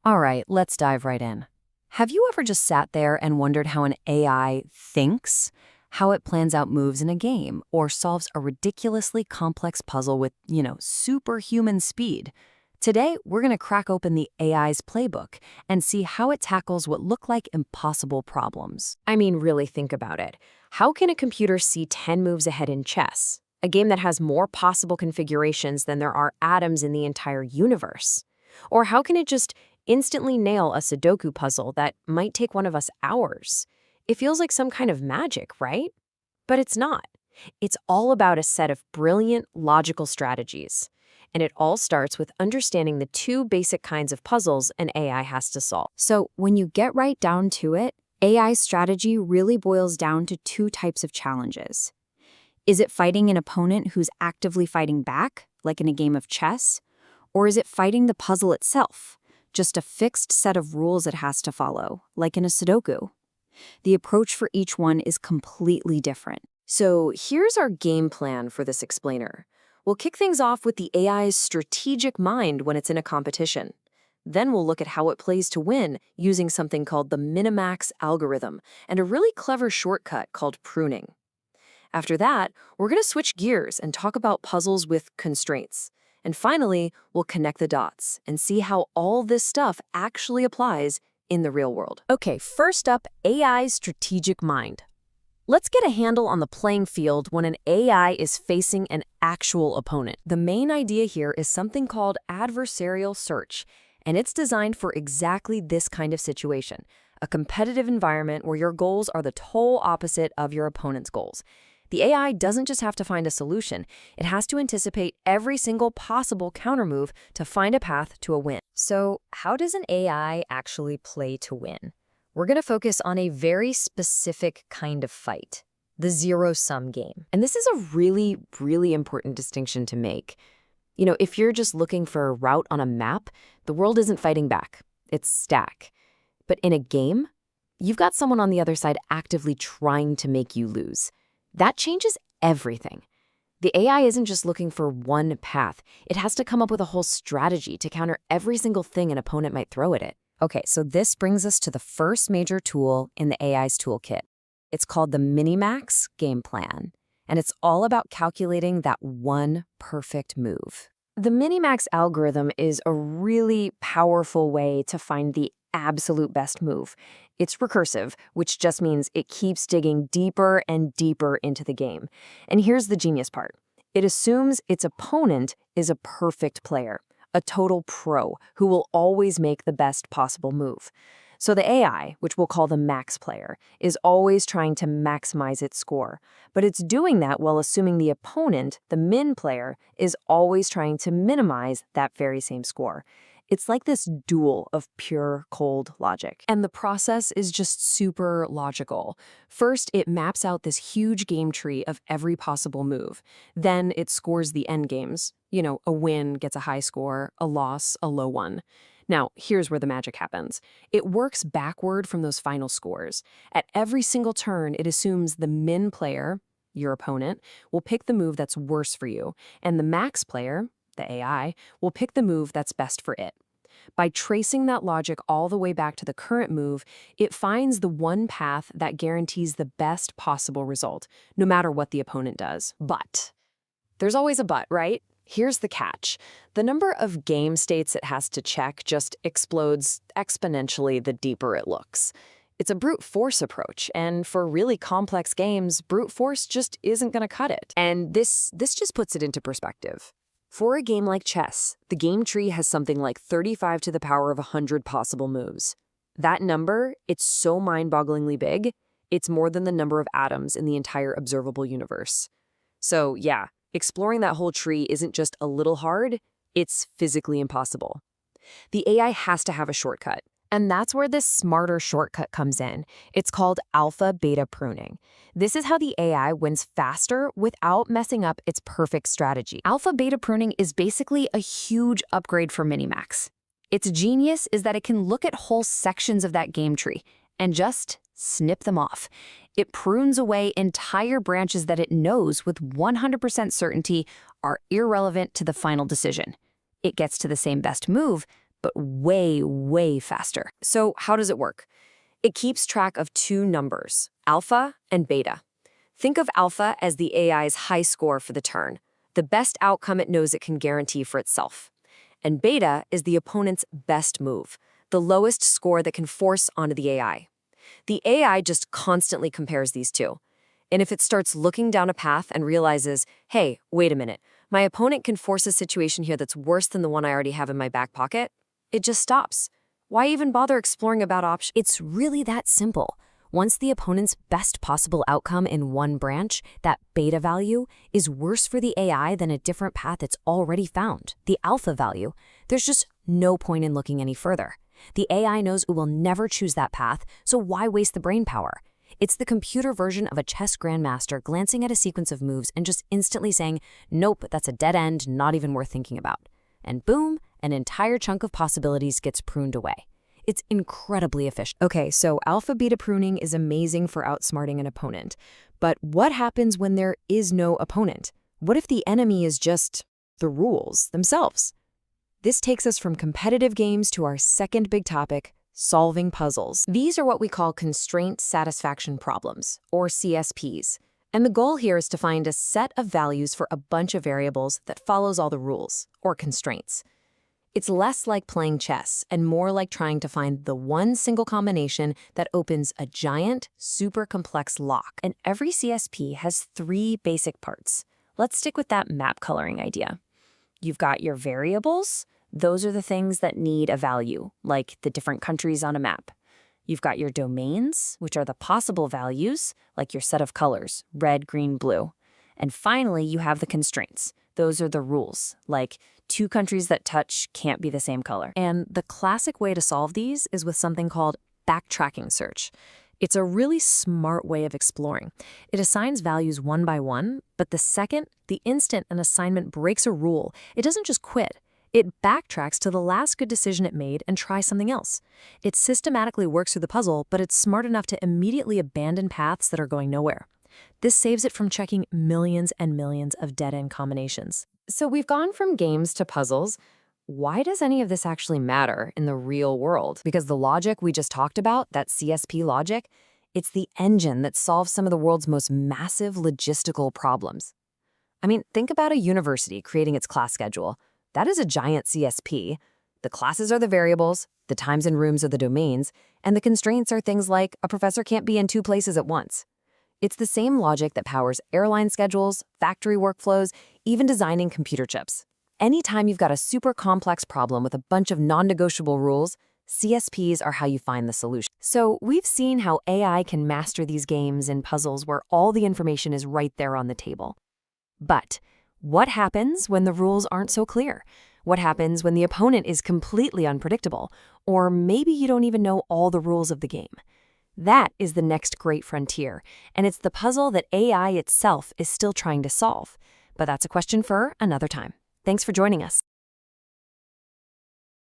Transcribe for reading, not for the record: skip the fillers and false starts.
All right, let's dive right in. Have you ever just sat there and wondered how an AI thinks? How it plans out moves in a game or solves a ridiculously complex puzzle with, superhuman speed? Today, we're going to crack open the AI's playbook and see how it tackles what look like impossible problems. I mean, really think about it. How can a computer see 10 moves ahead in chess? A game that has more possible configurations than there are atoms in the entire universe? Or how can it just instantly nail a Sudoku puzzle that might take one of us hours? It feels like some kind of magic, right? But it's not. It's all about a set of brilliant logical strategies. And it all starts with understanding the two basic kinds of puzzles an AI has to solve. So when you get right down to it, AI strategy really boils down to two types of challenges. Is it fighting an opponent who's actively fighting back, like in a game of chess? Or is it fighting the puzzle itself, just a fixed set of rules it has to follow, like in a Sudoku? The approach for each one is completely different. So here's our game plan for this explainer. We'll kick things off with the AI's strategic mind when it's in a competition. Then we'll look at how it plays to win using something called the minimax algorithm and a really clever shortcut called pruning. After that, we're going to switch gears and talk about puzzles with constraints. And finally, we'll connect the dots and see how all this stuff actually applies in the real world. Okay, first up, AI's strategic mind. Let's get a handle on the playing field when an AI is facing an actual opponent. The main idea here is something called adversarial search, and it's designed for exactly this kind of situation, a competitive environment where your goals are the total opposite of your opponent's goals. The AI doesn't just have to find a solution, it has to anticipate every single possible countermove to find a path to a win. So, how does an AI actually play to win? We're going to focus on a very specific kind of fight, the zero-sum game. And this is a really, really important distinction to make. If you're just looking for a route on a map, the world isn't fighting back. It's stack. But in a game, you've got someone on the other side actively trying to make you lose. That changes everything. The AI isn't just looking for one path. It has to come up with a whole strategy to counter every single thing an opponent might throw at it. Okay, so this brings us to the first major tool in the AI's toolkit. It's called the minimax game plan, and it's all about calculating that one perfect move. The minimax algorithm is a really powerful way to find the absolute best move. It's recursive, which just means it keeps digging deeper and deeper into the game. And here's the genius part. It assumes its opponent is a perfect player, a total pro who will always make the best possible move. So the AI, which we'll call the max player, is always trying to maximize its score. But it's doing that while assuming the opponent, the min player, is always trying to minimize that very same score. It's like this duel of pure, cold logic. And the process is just super logical. First, it maps out this huge game tree of every possible move. Then it scores the endgames. A win gets a high score, a loss, a low one. Now, here's where the magic happens. It works backward from those final scores. At every single turn, it assumes the min player, your opponent, will pick the move that's worse for you, and the max player, the AI, will pick the move that's best for it. By tracing that logic all the way back to the current move, it finds the one path that guarantees the best possible result, no matter what the opponent does. But there's always a but, right? Here's the catch. The number of game states it has to check just explodes exponentially the deeper it looks. It's a brute force approach, and for really complex games, brute force just isn't going to cut it. And this just puts it into perspective. For a game like chess, the game tree has something like 35 to the power of 100 possible moves. That number, it's so mind-bogglingly big, it's more than the number of atoms in the entire observable universe. So yeah, exploring that whole tree isn't just a little hard, it's physically impossible. The AI has to have a shortcut. And that's where this smarter shortcut comes in. It's called alpha-beta pruning. This is how the AI wins faster without messing up its perfect strategy. Alpha-beta pruning is basically a huge upgrade for Minimax. Its genius is that it can look at whole sections of that game tree and just snip them off. It prunes away entire branches that it knows with 100% certainty are irrelevant to the final decision. It gets to the same best move, but way, way faster. So how does it work? It keeps track of two numbers, alpha and beta. Think of alpha as the AI's high score for the turn, the best outcome it knows it can guarantee for itself. And beta is the opponent's best move, the lowest score that can force onto the AI. The AI just constantly compares these two. And if it starts looking down a path and realizes, hey, wait a minute, my opponent can force a situation here that's worse than the one I already have in my back pocket, it just stops. Why even bother exploring about options? It's really that simple. Once the opponent's best possible outcome in one branch, that beta value, is worse for the AI than a different path it's already found, the alpha value, there's just no point in looking any further. The AI knows it will never choose that path, so why waste the brain power? It's the computer version of a chess grandmaster glancing at a sequence of moves and just instantly saying, nope, that's a dead end, not even worth thinking about. And boom, an entire chunk of possibilities gets pruned away. It's incredibly efficient. Okay, so alpha-beta pruning is amazing for outsmarting an opponent. But what happens when there is no opponent? What if the enemy is just the rules themselves? This takes us from competitive games to our second big topic, solving puzzles. These are what we call constraint satisfaction problems, or CSPs. And the goal here is to find a set of values for a bunch of variables that follows all the rules, or constraints. It's less like playing chess and more like trying to find the one single combination that opens a giant, super complex lock. And every CSP has three basic parts. Let's stick with that map coloring idea. You've got your variables. Those are the things that need a value, like the different countries on a map. You've got your domains, which are the possible values, like your set of colors, red, green, blue. And finally, you have the constraints. Those are the rules, like two countries that touch can't be the same color. And the classic way to solve these is with something called backtracking search. It's a really smart way of exploring. It assigns values one by one, but the instant an assignment breaks a rule, it doesn't just quit. It backtracks to the last good decision it made and tries something else. It systematically works through the puzzle, but it's smart enough to immediately abandon paths that are going nowhere. This saves it from checking millions and millions of dead-end combinations. So we've gone from games to puzzles. Why does any of this actually matter in the real world? Because the logic we just talked about, that CSP logic, it's the engine that solves some of the world's most massive logistical problems. I mean, think about a university creating its class schedule. That is a giant CSP. The classes are the variables, the times and rooms are the domains, and the constraints are things like a professor can't be in two places at once. It's the same logic that powers airline schedules, factory workflows, even designing computer chips. Anytime you've got a super complex problem with a bunch of non-negotiable rules, CSPs are how you find the solution. So we've seen how AI can master these games and puzzles where all the information is right there on the table. But what happens when the rules aren't so clear? What happens when the opponent is completely unpredictable? Or maybe you don't even know all the rules of the game? That is the next great frontier, and it's the puzzle that AI itself is still trying to solve. But that's a question for another time. Thanks for joining us.